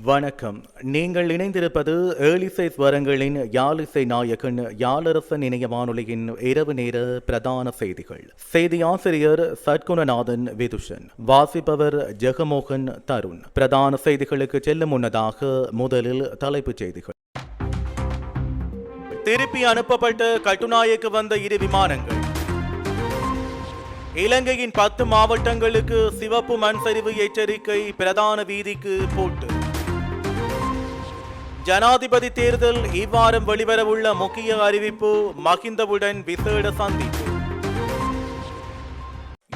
வணக்கம். நீங்கள் இணைந்திருப்பது ஏழிசை ஸ்வரங்களின் யாழிசை நாயகன் யாழரசன் இணைய வானொலியின் இரவு நேர பிரதான செய்திகள். செய்தி ஆசிரியர் சத்குணநாதன் விதுஷன், வாசிப்பவர் ஜெகமோகன் தருண். பிரதான செய்திகளுக்கு செல்லும் முன்னதாக முதலில் தலைப்புச் செய்திகள். திருப்பி அனுப்பப்பட்ட கட்டுநாயக்கு வந்த இரு விமானங்கள். இலங்கையின் 10 மாவட்டங்களுக்கு சிவப்பு மண் சரிவு எச்சரிக்கை, பிரதான வீதிக்கு பூட்டு. ஜனாதிபதி தேர்தல் இவ்வாரம் வெளிவரவுள்ள முக்கிய அறிவிப்பு, மஹிந்தவுடன் விசேட சந்திப்பு.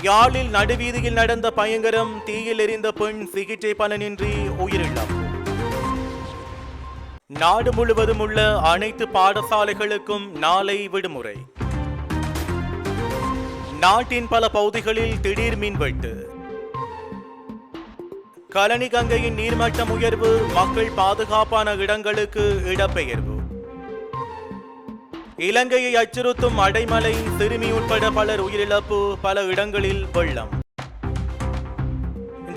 யாழில் நடுவீதியில் நடந்த பயங்கரம், தீயில் எரிந்த பெண் சிகிச்சை பலனின்றி உயிரிழப்பு. நாடு முழுவதும் உள்ள அனைத்து பாடசாலைகளுக்கும் நாளை விடுமுறை. நாட்டின் பல பகுதிகளில் திடீர் மின்வெட்டு. கலனி கங்கையின் நீர்மட்டம் உயர்வு, மக்கள் பாதுகாப்பான இடங்களுக்கு இடப்பெயர்வு. இலங்கையை அச்சுறுத்தும் அடைமழை, சிறுமி உட்பட பலர் உயிரிழப்பு, பல இடங்களில் வெள்ளம்.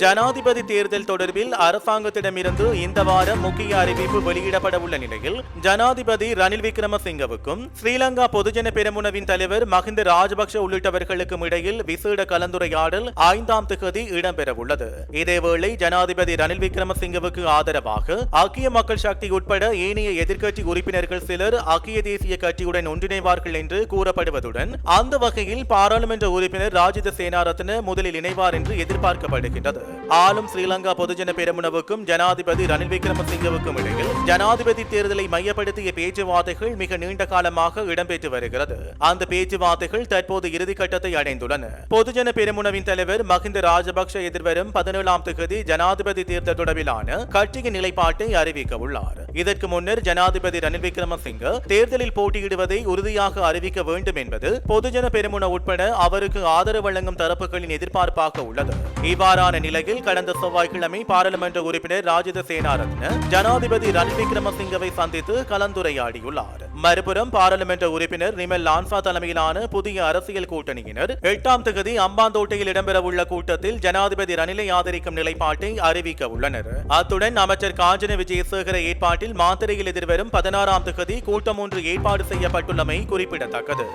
ஜனாதிபதி தேர்தல் தொடர்பில் அரசாங்கத்திடமிருந்து இந்த வாரம் முக்கிய அறிவிப்பு வெளியிடப்பட உள்ள நிலையில், ஜனாதிபதி ரணில் விக்ரமசிங்கவுக்கும் ஸ்ரீலங்கா பொதுஜன பெரமுனவின் தலைவர் மஹிந்த ராஜபக்ஷ உள்ளிட்டவர்களுக்கும் இடையில் விசேட கலந்துரையாடல் 5ஆம் தேதி இடம்பெறவுள்ளது. இதேவேளை ஜனாதிபதி ரணில் விக்ரமசிங்கவுக்கு ஆதரவாக ஐக்கிய மக்கள் சக்தி உட்பட ஏனைய எதிர்க்கட்சி உறுப்பினர்கள் சிலர் ஐக்கிய தேசிய கட்சியுடன் ஒன்றிணைவார்கள் என்று கூறப்படுவதுடன், அந்த வகையில் பாராளுமன்ற உறுப்பினர் ராஜித சேனாரத்ன முதலில் இணைவார் என்று எதிர்பார்க்கப்படுகின்றது. ஆளும் ஸ்ரீலங்கா பொதுஜன பெரமுனவுக்கும் ஜனாதிபதி ரணில் விக்ரமசிங்கவுக்கும் இடையில் ஜனாதிபதி தேர்தலை மையப்படுத்திய பேச்சுவார்த்தைகள் மிக நீண்ட காலமாக இடம்பெற்று வருகிறது. அந்த பேச்சுவார்த்தைகள் தற்போது இறுதிக்கட்டத்தை அடைந்துள்ளன. பொதுஜன பெரமுனவின் தலைவர் மஹிந்த ராஜபக்ஷ எதிர்வரும் 17ஆம் தேதி ஜனாதிபதி தேர்தல் தொடர்பிலான கட்சியின் நிலைப்பாட்டை அறிவிக்க உள்ளார். இதற்கு முன்னர் ஜனாதிபதி ரணில் விக்ரமசிங்க தேர்தலில் போட்டியிடுவதை உறுதியாக அறிவிக்க வேண்டும் என்பது பொதுஜன பெரமுன உட்பட அவருக்கு ஆதரவு வழங்கும் தரப்புகளின் எதிர்பார்ப்பாக உள்ளது. இவ்வாறான நிலையில் கடந்த செவ்வாய்க்கிழமை பாராளுமன்ற உறுப்பினர் ராஜித சேனாரத்ன ஜனாதிபதி ரணில் விக்ரமசிங்கவை சந்தித்து கலந்துரையாடியுள்ளார். மறுபுறம் பாராளுமன்ற உறுப்பினர் நிமல் லான்சா தலைமையிலான புதிய அரசியல் கூட்டணியினர் 8ஆம் தேதி அம்பாந்தோட்டையில் இடம்பெறவுள்ள கூட்டத்தில் ஜனாதிபதி ரணிலை ஆதரிக்கும் நிலைப்பாட்டை அறிவிக்க உள்ளனர். அத்துடன் அமைச்சர் காஞ்சன விஜயசேகர ஏற்பாட்டில் மாத்தறையில் எதிர்வரும் 16ஆம் தேதி கூட்டம் ஒன்று ஏற்பாடு செய்யப்பட்டுள்ளமை குறிப்பிடத்தக்கது.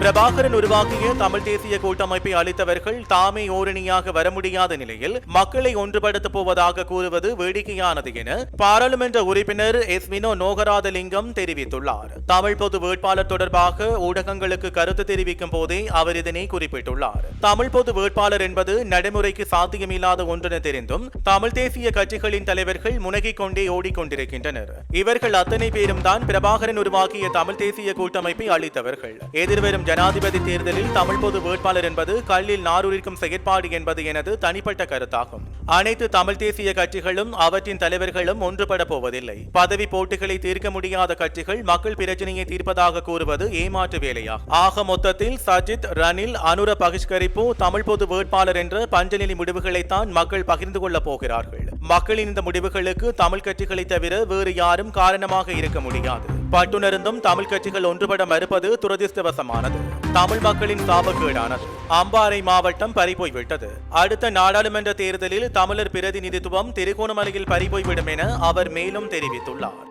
பிரபாகரன் உருவாக்கிய தமிழ் தேசிய கூட்டமைப்பை அளித்தவர்கள் தாமே ஓரணியாக வர முடியாத நிலையில் மக்களை ஒன்றுபடுத்தப் போவதாக கூறுவது வேடிக்கையானது என பாராளுமன்ற உறுப்பினர் எஸ் வினோ நோகராதலிங்கம் தெரிவித்துள்ளார். தமிழ் பொது வேட்பாளர் தொடர்பாக ஊடகங்களுக்கு கருத்து தெரிவிக்கும் போதே அவர் இதனை குறிப்பிட்டுள்ளார். தமிழ் பொது வேட்பாளர் என்பது நடைமுறைக்கு சாத்தியமில்லாத ஒன்றென தெரிந்தும் தமிழ் தேசிய கட்சிகளின் தலைவர்கள் முனகிக் கொண்டே ஓடிக்கொண்டிருக்கின்றனர். இவர்கள் அத்தனை பேரும் தான் பிரபாகரன் உருவாக்கிய தமிழ் தேசிய கூட்டமைப்பை அளித்தவர்கள். எதிர்வரும் ஜனாதிபதி தேர்தலில் தமிழ் பொது வேட்பாளர் என்பது கல்லில் நாரூரிக்கும் செயற்பாடு என்பது எனது தனிப்பட்ட கருத்தாகும். அனைத்து தமிழ் தேசிய கட்சிகளும் அவற்றின் தலைவர்களும் ஒன்றுபட போவதில்லை. பதவி போட்டிகளை தீர்க்க முடியாத கட்சிகள் மக்கள் பிரச்சனையை தீர்ப்பதாக கூறுவது ஏமாற்று வேலையாகும். ஆக மொத்தத்தில் சஜித், ரணில், அனுர பகிஷ்கரிப்பு, தமிழ் பொது வேட்பாளர் என்ற பஞ்சநிலை முடிவுகளைத்தான் மக்கள் பகிர்ந்து கொள்ளப் போகிறார்கள். மக்களின் இந்த முடிவுகளுக்கு தமிழ் கட்சிகளை தவிர வேறு யாரும் காரணமாக இருக்க முடியாது. பட்டுணர்ந்தும் தமிழ் கட்சிகள் ஒன்றுபட மறுப்பது துரதிர்ஷ்டவசமானது, தமிழ் மக்களின் சாபக்கேடானது. அம்பாறை மாவட்டம் பறிபோய்விட்டது. அடுத்த நாடாளுமன்ற தேர்தலில் தமிழர் பிரதிநிதித்துவம் திருகோணமலையில் பறிபோய்விடும் என அவர் மேலும் தெரிவித்துள்ளார்.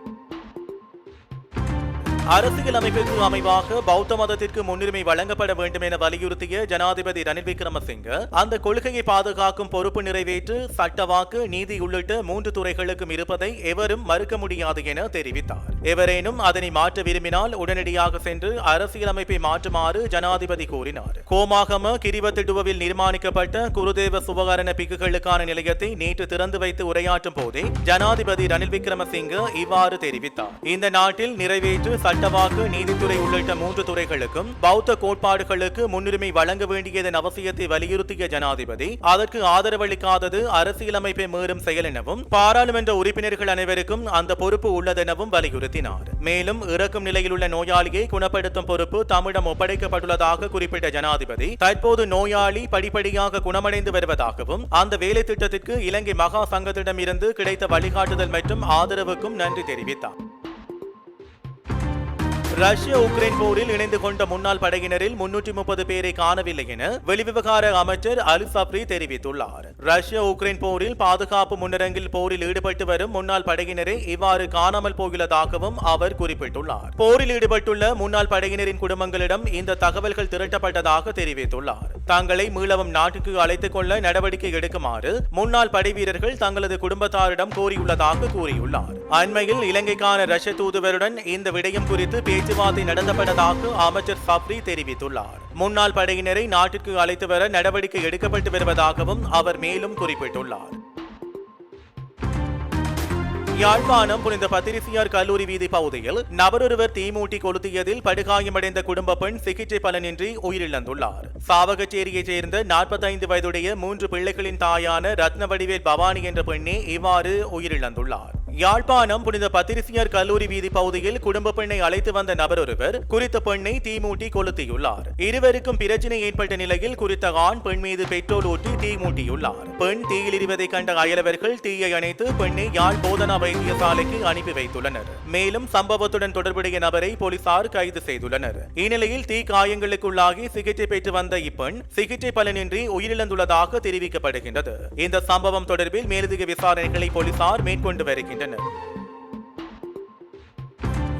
அரசியல் அமைப்பிற்கு அமைவாக பௌத்த மதத்திற்கு முன்னுரிமை வழங்கப்பட வேண்டும் என வலியுறுத்திய ஜனாதிபதி ரணில் விக்ரமசிங்க அந்த கொள்கையை பாதுகாக்கும் பொறுப்பு நிறைவேற்று சட்டவாக்கு, நீதி உள்ளிட்ட 3 துறைகளுக்கும் இருப்பதை எவரும் மறுக்க முடியாது என தெரிவித்தார். எவரேனும் அதனை மாற்ற விரும்பினால் உடனடியாக சென்று அரசியலமைப்பை மாற்றுமாறு ஜனாதிபதி கூறினார். கோமாகம கிரிவத்திடுவில் நிர்மாணிக்கப்பட்ட குருதேவ சுவகரண பிக்குகளுக்கான நிலையத்தை நேற்று திறந்து வைத்து உரையாற்றும் போதே ஜனாதிபதி ரணில் விக்ரமசிங்க இவ்வாறு தெரிவித்தார். இந்த நாட்டில் நிறைவேற்று சட்டவாக்கு, நீதித்துறை உள்ளிட்ட 3 துறைகளுக்கும் பௌத்த கோட்பாடுகளுக்கு முன்னுரிமை வழங்க வேண்டியதன் அவசியத்தை வலியுறுத்திய ஜனாதிபதி அதற்கு ஆதரவளிக்காதது அரசியலமைப்பை மீறும் செயல் எனவும் பாராளுமன்ற உறுப்பினர்கள் அனைவருக்கும் அந்த பொறுப்பு உள்ளதெனவும் வலியுறுத்தினார். மேலும் இறக்கும் நிலையில் உள்ள நோயாளியை குணப்படுத்தும் பொறுப்பு தம்மிடம் ஒப்படைக்கப்பட்டுள்ளதாக குறிப்பிட்ட ஜனாதிபதி தற்போது நோயாளி படிப்படியாக குணமடைந்து வருவதாகவும் அந்த வேலை திட்டத்திற்கு இலங்கை மகா சங்கத்திடமிருந்து கிடைத்த வழிகாட்டுதல் மற்றும் ஆதரவுக்கும் நன்றி தெரிவித்தார். ரஷ்ய உக்ரைன் போரில் இணைந்து கொண்ட முன்னாள் படையினரில் 330 பேரை காணவில்லை என வெளிவிவகார அமைச்சர் அலி சப்ரி தெரிவித்துள்ளார். ரஷ்யா உக்ரைன் போரில் பாதுகாப்பு முன்னரங்கில் போரில் ஈடுபட்டு வரும் முன்னாள் படையினரே இவ்வாறு காணாமல் போயுள்ளதாகவும் அவர் குறிப்பிட்டுள்ளார். போரில் ஈடுபட்டுள்ள முன்னாள் படையினரின் குடும்பங்களிடம் இந்த தகவல்கள் திரட்டப்பட்டதாக தெரிவித்துள்ளார். தங்களை மீளவும் நாட்டுக்கு அழைத்துக் கொள்ள நடவடிக்கை எடுக்குமாறு முன்னாள் படை வீரர்கள் தங்களது குடும்பத்தாரிடம் கோரியுள்ளதாக கூறியுள்ளார். அண்மையில் இலங்கைக்கான ரஷ்ய தூதுவருடன் இந்த விடயம் குறித்து பேச்சுவார்த்தை நடத்தப்பட்டதாக அமைச்சர் சப்ரி தெரிவித்துள்ளார். முன்னாள் படையினரை நாட்டிற்கு அழைத்து வர நடவடிக்கை எடுக்கப்பட்டு வருவதாகவும் அவர் மேலும் குறிப்பிட்டுள்ளார். யாழ்ப்பாணம் புனித பத்திரிசியார் கல்லூரி வீதி பகுதியில் நபரொருவர் தீமூட்டி கொளுத்தியதில் படுகாயமடைந்த குடும்ப பெண் சிகிச்சை பலனின்றி உயிரிழந்துள்ளார். சாவகச்சேரியைச் சேர்ந்த 45 வயதுடைய 3 பிள்ளைகளின் தாயான ரத்னவடிவேல் பவானி என்ற பெண்ணே இவ்வாறு உயிரிழந்துள்ளார். யாழ்ப்பாணம் புனித பத்திரிசியார் கல்லூரி வீதி பகுதியில் குடும்ப பெண்ணை அழைத்து வந்த நபரொருவர் குறித்த பெண்ணை தீமூட்டி கொளுத்தியுள்ளார். இருவருக்கும் பிரச்சினை ஏற்பட்ட நிலையில் குறித்த ஆண் பெண் மீது பெட்ரோல் ஊற்றி தீமூட்டியுள்ளார். பெண் தீயில் எரிவதை கண்ட அயலவர்கள் தீயை அணைத்து பெண்ணை யாழ் போதனா வைத்தியசாலைக்கு அனுப்பி வைத்துள்ளனர். மேலும் சம்பவத்துடன் தொடர்புடைய நபரை போலீசார் கைது செய்துள்ளனர். இந்நிலையில் தீ காயங்களுக்குள்ளாகி சிகிச்சை பெற்று வந்த இப்பெண் சிகிச்சை பலனின்றி உயிரிழந்துள்ளதாக தெரிவிக்கப்படுகின்றது. இந்த சம்பவம் தொடர்பில் மேலதிக விசாரணைகளை போலீசார் மேற்கொண்டு வருகின்றனர்.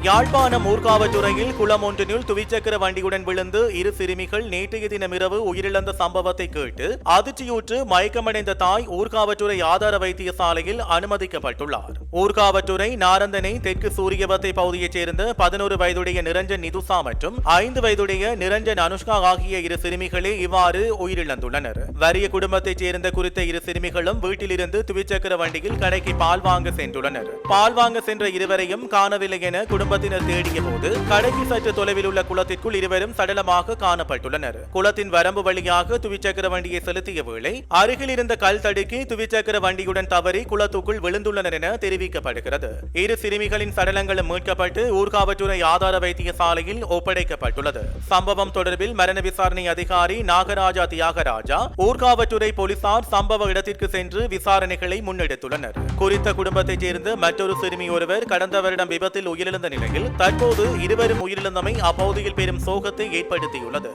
யாழ்ப்பாணம் ஊர்காவற்றுறையில் குளம் ஒன்றினுள் துவிச்சக்கர வண்டியுடன் விழுந்து 2 சிறுமிகள் நேற்றைய தினமிரவு உயிரிழந்த சம்பவத்தை கேட்டு அதிர்ச்சியுற்று மயக்கமடைந்த தாய் ஊர்காவற்றுறை ஆதார வைத்தியசாலையில் அனுமதிக்கப்பட்டுள்ளார். ஊர்காவற்றுறை நாரந்தனை தெற்கு சூரியவத்தை பகுதியைச் சேர்ந்த 11 வயதுடைய நிரஞ்சன் நிதுசா மற்றும் 5 வயதுடைய நிரஞ்சன் அனுஷ்கா ஆகிய 2 சிறுமிகளே இவ்வாறு உயிரிழந்துள்ளனர். வறிய குடும்பத்தைச் சேர்ந்த குறித்த 2 சிறுமிகளும் வீட்டிலிருந்து துவிச்சக்கர வண்டியில் கடைக்கு பால் வாங்க சென்றுள்ளனர். பால் வாங்க சென்ற இருவரையும் காணவில்லை என குடும்பத்தினர் தேடிய போது கடைக்கு சற்று தொலைவில் உள்ள குளத்திற்குள் இருவரும் சடலமாக காணப்பட்டுள்ளனர். குளத்தின் வரம்பு வழியாக துவிச்சக்கர வண்டியை செலுத்திய வேளை அருகில் இருந்த கல் தடுக்கி துவிச்சக்கர வண்டியுடன் தவறி குளத்துக்குள் விழுந்துள்ளனர் என தெரிவிக்கப்படுகிறது. 2 சிறுமிகளின் சடலங்களும் மீட்கப்பட்டு ஊர்காவற்றுறை ஆதார வைத்தியசாலையில் ஒப்படைக்கப்பட்டுள்ளது. சம்பவம் தொடர்பில் மரண விசாரணை அதிகாரி நாகராஜா தியாகராஜா ஊர்காவற்றுறை போலீசார் சம்பவ இடத்திற்கு சென்று விசாரணைகளை முன்னெடுத்துள்ளனர். குறித்த குடும்பத்தைச் சேர்ந்த மற்றொரு சிறுமி ஒருவர் கடந்த வருடம் விபத்தில் உயிரிழந்த நிலையில் தற்போது இருவரும் உயிரிழந்தமை அப்பகுதியில் பெரும் சோகத்தை ஏற்படுத்தியுள்ளது.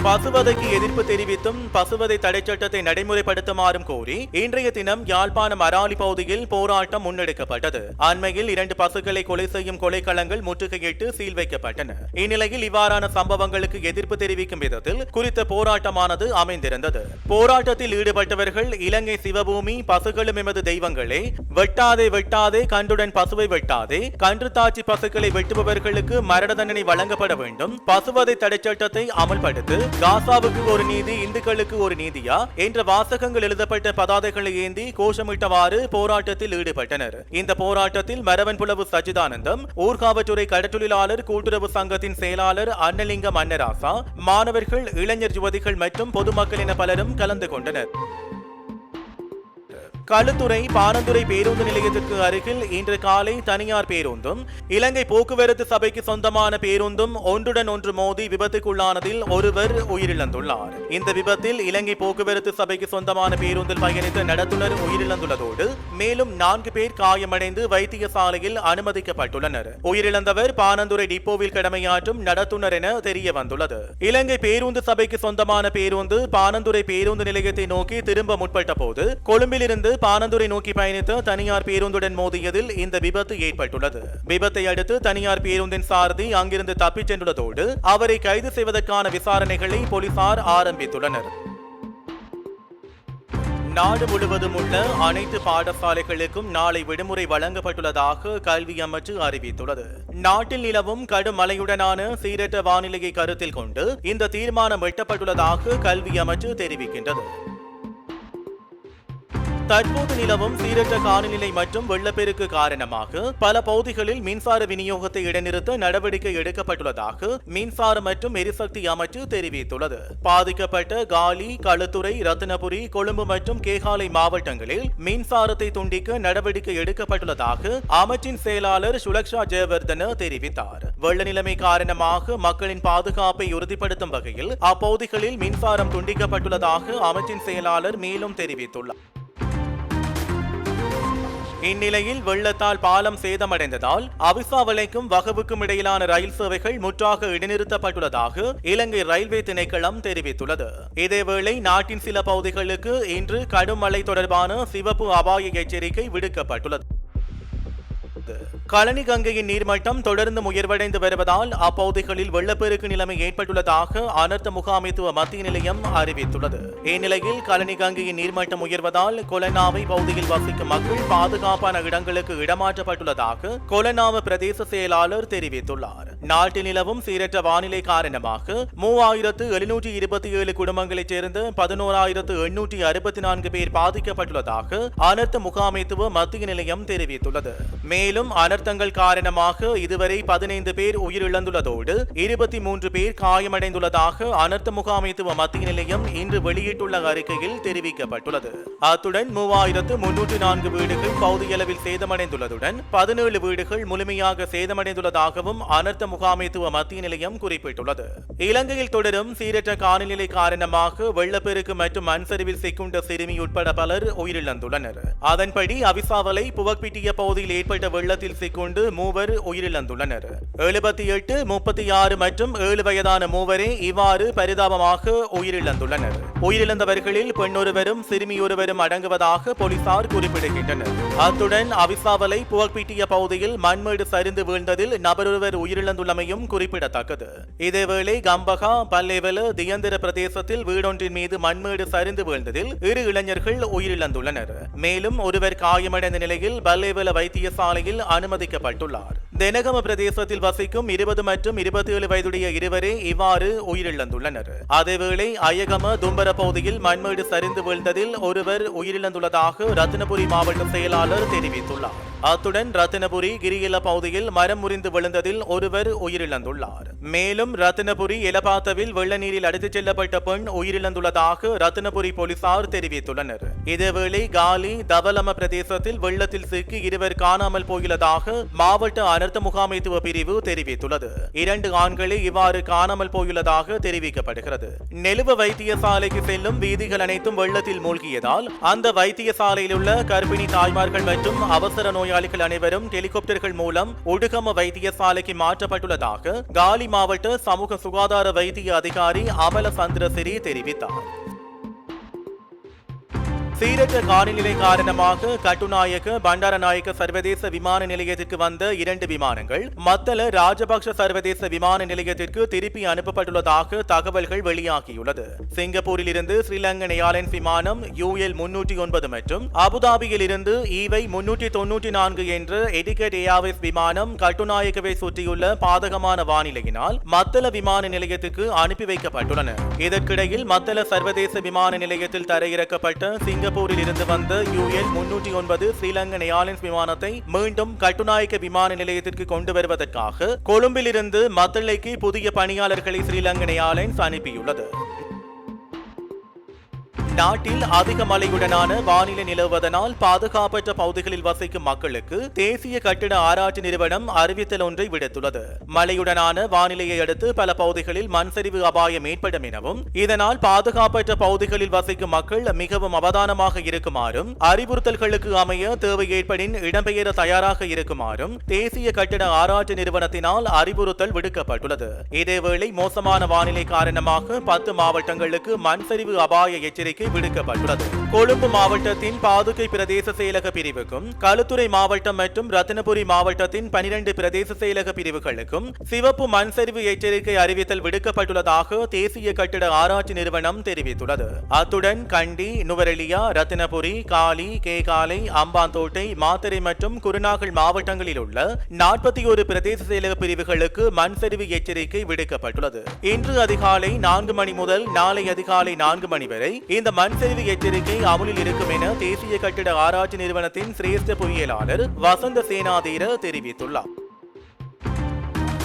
பசுவதைக்கு எதிர்ப்பு தெரிவித்தும் பசுவதை தடை சட்டத்தை நடைமுறைப்படுத்துமாறும் கோரி இன்றைய தினம் யாழ்ப்பாணம் அராலி பகுதியில் போராட்டம் முன்னெடுக்கப்பட்டது. அண்மையில் 2 பசுக்களை கொலை செய்யும் கொலைக்களங்கள் முற்றுகையிட்டு சீல் வைக்கப்பட்டன. இந்நிலையில் இவ்வாறான சம்பவங்களுக்கு எதிர்ப்பு தெரிவிக்கும் விதத்தில் குறித்த போராட்டமானது அமைந்திருந்தது. போராட்டத்தில் ஈடுபட்டவர்கள் இலங்கை சிவபூமி பசுகளும் எமது தெய்வங்களே, வெட்டாதே வெட்டாதே கன்றுடன் பசுவை வெட்டாதே, கன்று தாச்சி பசுக்களை வெட்டுபவர்களுக்கு மரண தண்டனை வழங்கப்பட வேண்டும், பசுவதை தடை சட்டத்தை அமல்படுத்து, காசாவுக்கு ஒரு நீதி, இந்துக்களுக்கு ஒரு நீதியா என்ற வாசகங்கள் எழுதப்பட்ட பதாதைகளை ஏந்தி கோஷமிட்டவாறு போராட்டத்தில் ஈடுபட்டனர். இந்த போராட்டத்தில் மரவன்புலவு சச்சிதானந்தம், ஊர்காவற்றுறை கடற்றொழிலாளர் கூட்டுறவு சங்கத்தின் செயலாளர் அன்னலிங்கம் அன்னராசா, மாணவர்கள், இளைஞர் யுவதிகள் மற்றும் பொதுமக்கள் என பலரும் கலந்து கொண்டனர். களுத்துறை பானந்துறை பேருந்து நிலையத்திற்கு அருகில் இன்று காலை தனியார் பேருந்தும் இலங்கை போக்குவரத்து சபைக்கு சொந்தமான பேருந்தும் ஒன்றுடன் ஒன்று மோதி விபத்துக்குள்ளானதில் ஒருவர் உயிரிழந்துள்ளார். இந்த விபத்தில் இலங்கை போக்குவரத்து சபைக்கு சொந்தமான பேருந்தில் பயணித்த நடத்துனர் உயிரிழந்துள்ளதோடு மேலும் 4 பேர் காயமடைந்து வைத்தியசாலையில் அனுமதிக்கப்பட்டுள்ளனர். உயிரிழந்தவர் பானந்துறை டிப்போவில் கடமையாற்றும் நடத்துனர் என தெரிய வந்துள்ளது. இலங்கை பேருந்து சபைக்கு சொந்தமான பேருந்து பானந்துறை பேருந்து நிலையத்தை நோக்கி திரும்ப முற்பட்ட போது கொழும்பிலிருந்து பானந்துறை நோக்கி பயணித்த தனியார் பேருந்துடன் மோதியதில் இந்த விபத்து ஏற்பட்டுள்ளது. விபத்தை அடுத்து தனியார் பேருந்தின் சாரதி அங்கிருந்து தப்பிச் சென்றுள்ளதோடு அவரை கைது செய்வதற்கான விசாரணைகளை போலீசார் ஆரம்பித்துள்ளனர். நாடு முழுவதும் உள்ள அனைத்து பாடசாலைகளுக்கும் நாளை விடுமுறை வழங்கப்பட்டுள்ளதாக கல்வி அமைச்சு அறிவித்துள்ளது. நாட்டில் நிலவும் கடும் மழையுடனான சீரற்ற வானிலையை கருத்தில் கொண்டு இந்த தீர்மானம் எட்டப்பட்டுள்ளதாக கல்வி அமைச்சு தெரிவிக்கின்றது. தற்போது நிலவும் சீரற்ற காலநிலை மற்றும் வெள்ளப்பெருக்கு காரணமாக பல பகுதிகளில் மின்சார விநியோகத்தை இடைநிறுத்த நடவடிக்கை எடுக்கப்பட்டுள்ளதாக மின்சார மற்றும் எரிசக்தி அமைச்சு தெரிவித்துள்ளது. பாதிக்கப்பட்ட காலி, களுத்துறை, ரத்தினபுரி, கொழும்பு மற்றும் கேகாலை மாவட்டங்களில் மின்சாரத்தை துண்டிக்க நடவடிக்கை எடுக்கப்பட்டுள்ளதாக அமைச்சின் செயலாளர் சுலக்ஷா ஜெயவர்தன தெரிவித்தார். வெள்ள நிலைமை காரணமாக மக்களின் பாதுகாப்பை உறுதிப்படுத்தும் வகையில் அப்பகுதிகளில் மின்சாரம் துண்டிக்கப்பட்டுள்ளதாக அமைச்சின் செயலாளர் மேலும் தெரிவித்துள்ளார். இந்நிலையில் வெள்ளத்தால் பாலம் சேதமடைந்ததால் அவிசாவளைக்கும் வகவுக்கும் இடையிலான ரயில் சேவைகள் முற்றாக இடைநிறுத்தப்பட்டுள்ளதாக இலங்கை ரயில்வே திணைக்களம் தெரிவித்துள்ளது. இதேவேளை நாட்டின் சில பகுதிகளுக்கு இன்று கடும் மழை தொடர்பான சிவப்பு அபாய எச்சரிக்கை விடுக்கப்பட்டுள்ளது. கழனி கங்கையின் நீர்மட்டம் தொடர்ந்து உயர்வடைந்து வருவதால் அப்பகுதிகளில் வெள்ளப்பெருக்கு நிலைமை ஏற்பட்டுள்ளதாக அனர்த்த முகாமைத்துவ மத்திய நிலையம் அறிவித்துள்ளது. இந்நிலையில் கழனி கங்கையின் நீர்மட்டம் உயர்வதால் கொலனாவை பகுதியில் வசிக்கும் மக்கள் பாதுகாப்பான இடங்களுக்கு இடமாற்றப்பட்டுள்ளதாக கொலனாவ பிரதேச செயலாளர் தெரிவித்துள்ளார். நாட்டில் நிலவும் சீரற்ற வானிலை காரணமாக 3727 குடும்பங்களைச் சேர்ந்த 11,864 பேர் பாதிக்கப்பட்டுள்ளதாக அனர்த்த முகாமைத்துவ மத்திய நிலையம் தெரிவித்துள்ளது. மேலும் அனர்த்தங்கள் காரணமாக இதுவரை 15 பேர் உயிரிழந்துள்ளதோடு 23 பேர் காயமடைந்துள்ளதாக அனர்த்த முகாமைத்துவ மத்திய நிலையம் இன்று வெளியிட்டுள்ள அறிக்கையில் தெரிவிக்கப்பட்டுள்ளது. அத்துடன் 3304 வீடுகள் பகுதியளவில் சேதமடைந்துள்ளதுடன் 17 வீடுகள் முழுமையாக சேதமடைந்துள்ளதாகவும் அனர்த்த முகாமைத்துவ மத்திய நிலையம் குறிப்பிட்டுள்ளது. இலங்கையில் தொடரும் சீரற்ற காலநிலை காரணமாக வெள்ளப்பெருக்கு மற்றும் மண்சரிவில் சிக்குண்ட சிறுமி உட்பட பலர் உயிரிழந்துள்ளனர். அதன்படி அவிசாவளை புவக்பிட்டிய பகுதியில் ஏற்பட்ட வெள்ளத்தில் சிக்குண்டு 3 உயிரிழந்துள்ளனர். 78, 36 மற்றும் 7 வயதான 3 இவ்வாறு பரிதாபமாக உயிரிழந்துள்ளனர். உயிரிழந்தவர்களில் பெண்ணொருவரும் சிறுமியொருவரும் அடங்குவதாக போலீசார் குறிப்பிடுகின்றனர். அத்துடன் அவிசாவளை புவக்பிட்டிய பகுதியில் மண்மேடு சரிந்து வீழ்ந்ததில் நபரொருவர் உயிரிழந்துள்ளமையும் குறிப்பிடத்தக்கது. இதேவேளை கம்பகா பல்லேவல தியந்திர பிரதேசத்தில் வீடொன்றின் மீது மண்மேடு சரிந்து வீழ்ந்ததில் 2 இளைஞர்கள் உயிரிழந்துள்ளனர். மேலும் ஒருவர் காயமடைந்த நிலையில் பல்லேவல வைத்தியசாலையில் அனுமதிக்கப்பட்டுள்ளார். தெனகம பிரதேசத்தில் வசிக்கும் 20 மற்றும் 27 வயதுடைய இருவரே இவ்வாறு உயிரிழந்துள்ளனர். அதேவேளை அயகம தும்பர பகுதியில் மண்மேடு சரிந்து வீழ்ந்ததில் ஒருவர் உயிரிழந்துள்ளதாக ரத்தினபுரி மாவட்ட செயலாளர் தெரிவித்துள்ளார். அத்துடன் ரத்தினபுரி கிரியல பகுதியில் மரம் முறிந்து விழுந்ததில் ஒருவர் உயிரிழந்துள்ளார். மேலும் ரத்தினபுரி எலபாத்தவில் வெள்ள நீரில் அடித்துச் செல்லப்பட்ட பெண் உயிரிழந்துள்ளதாக ரத்தினபுரி போலீசார் தெரிவித்துள்ளனர். இதேவேளை காலி தவலம பிரதேசத்தில் வெள்ளத்தில் சிக்கி 2 காணாமல் போயுள்ளதாக மாவட்ட அனர்த்த முகாமைத்துவ பிரிவு தெரிவித்துள்ளது. 2 ஆண்களே இவ்வாறு காணாமல் போயுள்ளதாக தெரிவிக்கப்படுகிறது. நெலுவ வைத்தியசாலைக்கு செல்லும் வீதிகள் அனைத்தும் வெள்ளத்தில் மூழ்கியதால் அந்த வைத்தியசாலையில் உள்ள கர்ப்பிணி தாய்மார்கள் மற்றும் அவசர நோயாளிகள் அனைவரும் ஹெலிகாப்டர்கள் மூலம் உடுகம வைத்தியசாலைக்கு மாற்றப்பட்டுள்ளதாக காலி மாவட்ட சமூக சுகாதார வைத்திய அதிகாரி அமல சந்திரசிறி தெரிவித்தார். சீரற்ற காலநிலை காரணமாக கட்டுநாயக்க பண்டாரநாயக்க சர்வதேச விமான நிலையத்திற்கு வந்த 2 விமானங்கள் மத்தள ராஜபக்ஷ சர்வதேச விமான நிலையத்திற்கு திருப்பி அனுப்பப்பட்டுள்ளதாக தகவல்கள் வெளியாகியுள்ளது. சிங்கப்பூரில் இருந்து ஸ்ரீலங்கன் ஏர்லைன்ஸ் விமானம் UL 309 மற்றும் அபுதாபியில் இருந்து EY 394 என்ற எடிகேட் ஏர்வேஸ் விமானம் கட்டுநாயக்கவை சுற்றியுள்ள பாதகமான வானிலையினால் மத்தள விமான நிலையத்திற்கு அனுப்பி வைக்கப்பட்டுள்ளன. இதற்கிடையில் மத்தள சர்வதேச விமான நிலையத்தில் தரையிறக்கப்பட்ட சிங்கப்பூரில் இருந்து வந்த UL 309 ஸ்ரீலங்கன் ஏர்லைன்ஸ் விமானத்தை மீண்டும் கட்டுநாயக்க விமான நிலையத்திற்கு கொண்டு வருவதற்காக கொழும்பில் இருந்து மத்தளைக்கு புதிய பணியாளர்களை ஸ்ரீலங்கன் ஏர்லைன்ஸ் அனுப்பியுள்ளது. நாட்டில் அதிக மழையுடனான வானிலை நிலவுவதனால் பாதுகாப்பற்ற பகுதிகளில் வசிக்கும் மக்களுக்கு தேசிய கட்டிட ஆராய்ச்சி நிறுவனம் அறிவித்தல் ஒன்றை விடுத்துள்ளது. மழையுடனான வானிலையை அடுத்து பல பகுதிகளில் மண்சரிவு அபாயம் ஏற்படும் எனவும் இதனால் பாதுகாப்பற்ற பகுதிகளில் வசிக்கும் மக்கள் மிகவும் அவதானமாக இருக்குமாறும் அறிவுறுத்தல்களுக்கு அமைய தேவை ஏற்படின் இடம்பெயர தயாராக இருக்குமாறும் தேசிய கட்டிட ஆராய்ச்சி நிறுவனத்தினால் அறிவுறுத்தல் விடுக்கப்பட்டுள்ளது. இதேவேளை மோசமான வானிலை காரணமாக 10 மாவட்டங்களுக்கு மண்சரிவு அபாய எச்சரிக்கை விடுக்கப்பட்டுள்ளது. கொழும்பு மாவட்டத்தின் பாதுகை பிரதேச செயலக பிரிவுக்கும் களுத்துறை மாவட்டம் மற்றும் ரத்தினபுரி மாவட்டத்தின் 12 பிரதேச செயலக பிரிவுகளுக்கும் சிவப்பு மண்சரிவு எச்சரிக்கை அறிவித்தல் விடுக்கப்பட்டுள்ளதாக தேசிய கட்டிட ஆராய்ச்சி நிறுவனம் தெரிவித்துள்ளது. அத்துடன் கண்டி, நுவரெலியா, ரத்தினபுரி, காலி, கேகாலை, அம்பாந்தோட்டை, மாத்தறை மற்றும் குருநாகல் மாவட்டங்களில் உள்ள 41 பிரதேச செயலக பிரிவுகளுக்கு மண்சரிவு எச்சரிக்கை விடுக்கப்பட்டுள்ளது. இன்று அதிகாலை 4 மணி முதல் நாளை அதிகாலை 4 மணி வரை இந்த மண்சரிவு எச்சரிக்கை அமுலில் இருக்கும் என தேசிய கட்டிட ஆராய்ச்சி நிறுவனத்தின் சிரேஷ்ட பொறியியலாளர் வசந்த சேனாதீர தெரிவித்துள்ளார்.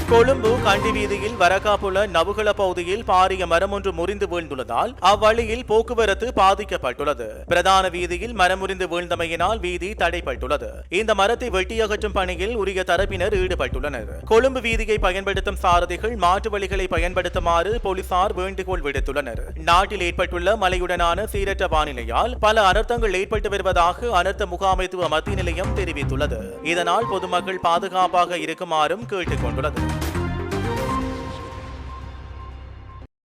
கொழும்பு கண்டி வீதியில் வரக்காப்புல நவுகள பகுதியில் பாரிய மரம் ஒன்று முறிந்து வீழ்ந்துள்ளதால் அவ்வழியில் போக்குவரத்து பாதிக்கப்பட்டுள்ளது. பிரதான வீதியில் மரம் முறிந்து வீழ்ந்தமையினால் வீதி தடைப்பட்டுள்ளது. இந்த மரத்தை வெட்டி அகற்றும் பணியில் உரிய தரப்பினர் ஈடுபட்டுள்ளனர். கொழும்பு வீதியை பயன்படுத்தும் சாரதிகள் மாற்று வழிகளை பயன்படுத்துமாறு போலீசார் வேண்டுகோள் விடுத்துள்ளனர். நாட்டில் ஏற்பட்டுள்ள மழையுடனான சீரற்ற வானிலையால் பல அனர்த்தங்கள் ஏற்பட்டு வருவதாக அனர்த்த முகாமைத்துவ மத்திய நிலையம் தெரிவித்துள்ளது. இதனால் பொதுமக்கள் பாதுகாப்பாக இருக்குமாறும் கேட்டுக் கொண்டுள்ளது.